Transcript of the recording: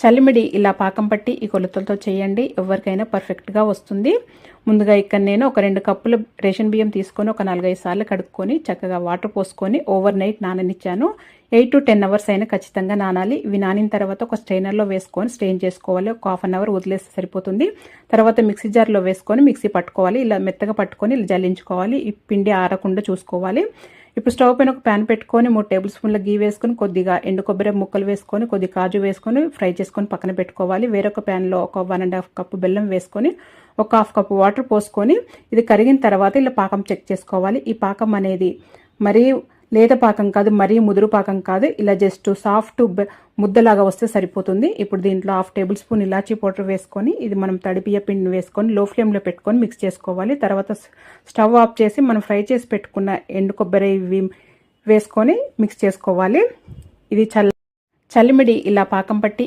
చల్లిమిడి ఇలా పాకం పట్టి ఈ కొలతలతో చేయండి, ఎవరికైనా పర్ఫెక్ట్గా వస్తుంది. ముందుగా ఇక్కడ నేను ఒక 2 కప్పులు రేషన్ బియ్యం తీసుకొని ఒక 4-5 సార్లు కడుక్కొని చక్కగా వాటర్ పోసుకొని ఓవర్ నైట్ నాననిచ్చాను. 8 to 10 అవర్స్ అయినా ఖచ్చితంగా నానాలి. ఇవి నానిన తర్వాత ఒక స్ట్రైనర్లో వేసుకొని స్ట్రెయిన్ చేసుకోవాలి. ఒక హాఫ్ అన్ అవర్ వదిలేస్తే సరిపోతుంది. తర్వాత మిక్సీ జార్లో వేసుకొని మిక్సీ పట్టుకోవాలి. ఇలా మెత్తగా పట్టుకొని ఇలా జల్లించుకోవాలి. ఈ పిండి ఆరకుండా చూసుకోవాలి. ఇప్పుడు స్టవ్ పైన ఒక ప్యాన్ పెట్టుకొని 3 టేబుల్ స్పూన్ల గీ వేసుకొని కొద్దిగా ఎండు కొబ్బరి ముక్కలు వేసుకొని కొద్ది కాజు వేసుకొని ఫ్రై చేసుకొని పక్కన పెట్టుకోవాలి. వేరొక ప్యాన్లో ఒక 1.5 కప్పు బెల్లం వేసుకొని ఒక హాఫ్ కప్పు వాటర్ పోసుకొని ఇది కరిగిన తర్వాత ఇలా పాకం చెక్ చేసుకోవాలి. ఈ పాకం అనేది మరీ లేత పాకం కాదు, మరీ ముదురు పాకం కాదు, ఇలా జస్ట్ సాఫ్ట్ ముద్దలాగా వస్తే సరిపోతుంది. ఇప్పుడు దీంట్లో 1/2 టేబుల్ స్పూన్ ఇలాచీ పౌడర్ వేసుకొని ఇది మనం తడిపియ్య పిండిని వేసుకొని లో ఫ్లేమ్లో పెట్టుకొని మిక్స్ చేసుకోవాలి. తర్వాత స్టవ్ ఆఫ్ చేసి మనం ఫ్రై చేసి పెట్టుకున్న ఎండు కొబ్బరి ఇవి వేసుకొని మిక్స్ చేసుకోవాలి. ఇది చల్లిమిడి ఇలా పాకం పట్టి